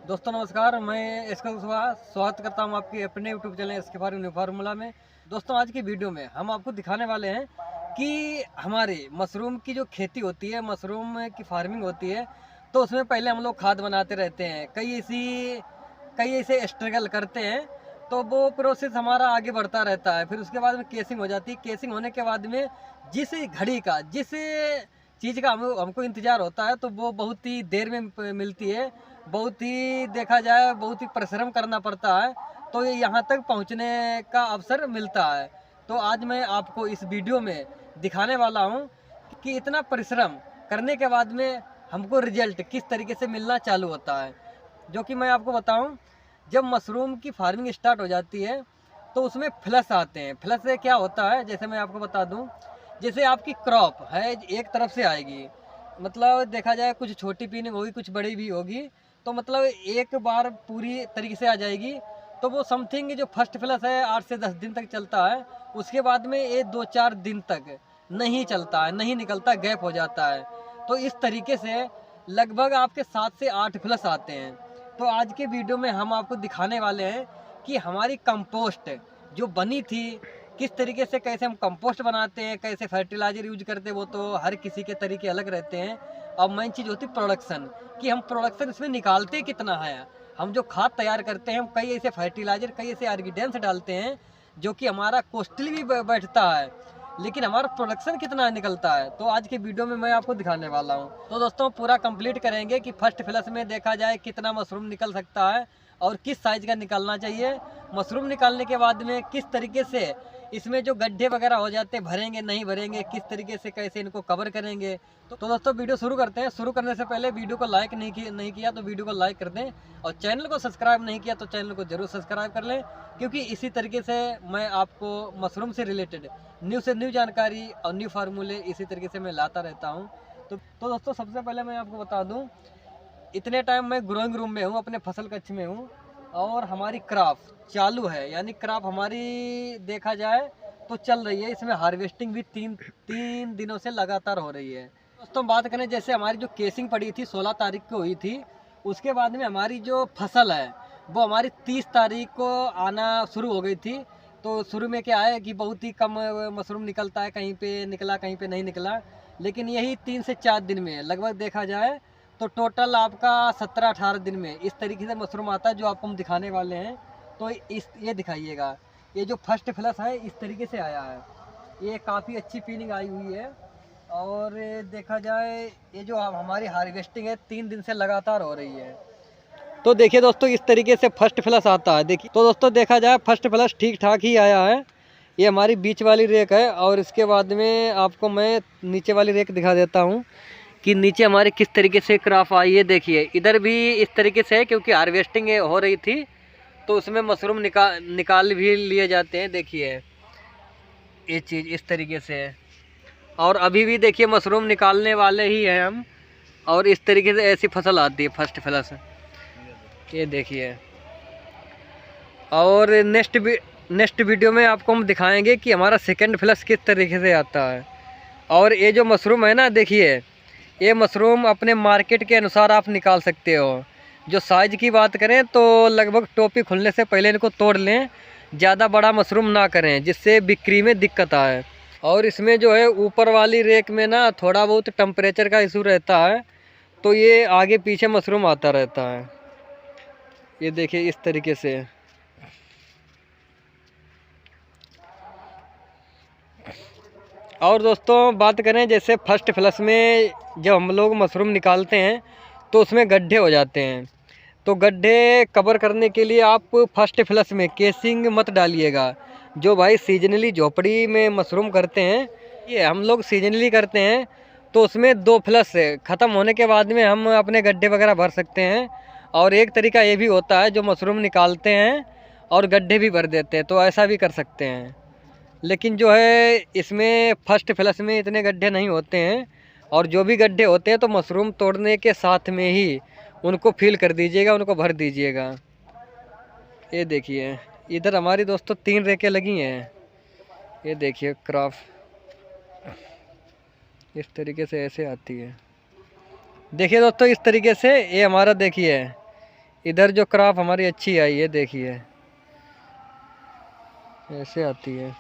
दोस्तों नमस्कार, मैं इसका स्वागत करता हूं आपके अपने यूट्यूब चैनल इसके फार्मूला में। दोस्तों आज की वीडियो में हम आपको दिखाने वाले हैं कि हमारे मशरूम की जो खेती होती है, मशरूम की फार्मिंग होती है, तो उसमें पहले हम लोग खाद बनाते रहते हैं, कई ऐसे स्ट्रगल करते हैं, तो वो प्रोसेस हमारा आगे बढ़ता रहता है। फिर उसके बाद में केसिंग हो जाती है। केसिंग होने के बाद में जिस घड़ी का जिस चीज़ का हमको इंतज़ार होता है, तो वो बहुत ही देर में मिलती है। बहुत ही देखा जाए बहुत ही परिश्रम करना पड़ता है, तो ये यहाँ तक पहुँचने का अवसर मिलता है। तो आज मैं आपको इस वीडियो में दिखाने वाला हूँ कि इतना परिश्रम करने के बाद में हमको रिजल्ट किस तरीके से मिलना चालू होता है। जो कि मैं आपको बताऊँ, जब मशरूम की फार्मिंग स्टार्ट हो जाती है तो उसमें फ्लश आते हैं। फ्लश से क्या होता है, जैसे मैं आपको बता दूँ, जैसे आपकी क्रॉप है एक तरफ से आएगी, मतलब देखा जाए कुछ छोटी पीनिंग होगी कुछ बड़ी भी होगी, तो मतलब एक बार पूरी तरीके से आ जाएगी। तो वो समथिंग जो फर्स्ट फ्लश है 8 से 10 दिन तक चलता है। उसके बाद में ये 2-4 दिन तक नहीं चलता है, नहीं निकलता, गैप हो जाता है। तो इस तरीके से लगभग आपके 7 से 8 फ्लश आते हैं। तो आज के वीडियो में हम आपको दिखाने वाले हैं कि हमारी कंपोस्ट जो बनी थी किस तरीके से, कैसे हम कंपोस्ट बनाते हैं, कैसे फर्टिलाइजर यूज करते हैं, वो तो हर किसी के तरीके अलग रहते हैं। और मेन चीज़ होती है प्रोडक्शन, कि हम प्रोडक्शन इसमें निकालते कितना है। हम जो खाद तैयार करते हैं, हम कई ऐसे फर्टिलाइजर, कई ऐसे ऑर्गेनिक्स डालते हैं जो कि हमारा कॉस्टली भी बैठता है, लेकिन हमारा प्रोडक्शन कितना निकलता है। तो आज के वीडियो में मैं आपको दिखाने वाला हूँ। तो दोस्तों पूरा कंप्लीट करेंगे कि फर्स्ट फ्लश में देखा जाए कितना मशरूम निकल सकता है और किस साइज़ का निकलना चाहिए। मशरूम निकालने के बाद में किस तरीके से इसमें जो गड्ढे वगैरह हो जाते हैं, भरेंगे नहीं भरेंगे, किस तरीके से कैसे इनको कवर करेंगे। तो दोस्तों वीडियो शुरू करते हैं। शुरू करने से पहले वीडियो को लाइक नहीं किया तो वीडियो को लाइक कर दें, और चैनल को सब्सक्राइब नहीं किया तो चैनल को जरूर सब्सक्राइब कर लें, क्योंकि इसी तरीके से मैं आपको मशरूम से रिलेटेड न्यू से न्यू जानकारी और न्यू फार्मूले इसी तरीके से मैं लाता रहता हूँ। तो दोस्तों सबसे पहले मैं आपको बता दूँ, इतने टाइम मैं ग्रोइंग रूम में हूँ, अपने फसल कक्ष में हूँ, और हमारी क्रॉप चालू है, यानी क्रॉप हमारी देखा जाए तो चल रही है। इसमें हार्वेस्टिंग भी तीन दिनों से लगातार हो रही है। दोस्तों बात करें, जैसे हमारी जो केसिंग पड़ी थी 16 तारीख को हुई थी, उसके बाद में हमारी जो फसल है वो हमारी 30 तारीख को आना शुरू हो गई थी। तो शुरू में क्या है कि बहुत ही कम मशरूम निकलता है, कहीं पे निकला कहीं पे नहीं निकला, लेकिन यही 3 से 4 दिन में लगभग देखा जाए तो टोटल आपका 17-18 दिन में इस तरीके से मशरूम आता है, जो आपको हम दिखाने वाले हैं। तो ये दिखाइएगा, ये जो फर्स्ट फ्लश है इस तरीके से आया है, ये काफ़ी अच्छी पीनिंग आई हुई है। और देखा जाए ये जो हमारी हार्वेस्टिंग है 3 दिन से लगातार हो रही है। तो देखिए दोस्तों इस तरीके से फर्स्ट फ्लश आता है। देखिए तो दोस्तों देखा जाए फर्स्ट फ्लश ठीक ठाक ही आया है। ये हमारी बीच वाली रेक है, और इसके बाद में आपको मैं नीचे वाली रेक दिखा देता हूँ कि नीचे हमारी किस तरीके से क्रॉप आई है। देखिए इधर भी इस तरीके से है, क्योंकि हार्वेस्टिंग हो रही थी तो उसमें मशरूम निकाल भी लिए जाते हैं। देखिए ये चीज़ इस तरीके से है, और अभी भी देखिए मशरूम निकालने वाले ही हैं हम, और इस तरीके से ऐसी फसल आती है फर्स्ट फ्लश, ये देखिए। और नेक्स्ट वीडियो में आपको हम दिखाएंगे कि हमारा सेकंड फ्लश किस तरीके से आता है। और ये जो मशरूम है ना, देखिए ये मशरूम अपने मार्केट के अनुसार आप निकाल सकते हो। जो साइज़ की बात करें तो लगभग टोपी खुलने से पहले इनको तोड़ लें, ज़्यादा बड़ा मशरूम ना करें जिससे बिक्री में दिक्कत आए। और इसमें जो है ऊपर वाली रेक में ना थोड़ा बहुत टेम्परेचर का इशू रहता है, तो ये आगे पीछे मशरूम आता रहता है। ये देखिए इस तरीके से। और दोस्तों बात करें, जैसे फर्स्ट फ्लश में जब हम लोग मशरूम निकालते हैं तो उसमें गड्ढे हो जाते हैं। तो गड्ढे कवर करने के लिए आप फर्स्ट फ्लश में केसिंग मत डालिएगा। जो भाई सीजनली झोपड़ी में मशरूम करते हैं, ये हम लोग सीजनली करते हैं, तो उसमें 2 फ्लश ख़त्म होने के बाद में हम अपने गड्ढे वगैरह भर सकते हैं। और एक तरीका ये भी होता है, जो मशरूम निकालते हैं और गड्ढे भी भर देते हैं, तो ऐसा भी कर सकते हैं। लेकिन जो है इसमें फर्स्ट फ्लश में इतने गड्ढे नहीं होते हैं, और जो भी गड्ढे होते हैं तो मशरूम तोड़ने के साथ में ही उनको फिल कर दीजिएगा, उनको भर दीजिएगा। ये देखिए इधर हमारी दोस्तों 3 रेकें लगी हैं। ये देखिए क्रॉप इस तरीके से ऐसे आती है। देखिए दोस्तों इस तरीके से ये हमारा देखिए इधर जो क्रॉप हमारी अच्छी आई है, देखिए ऐसे आती है।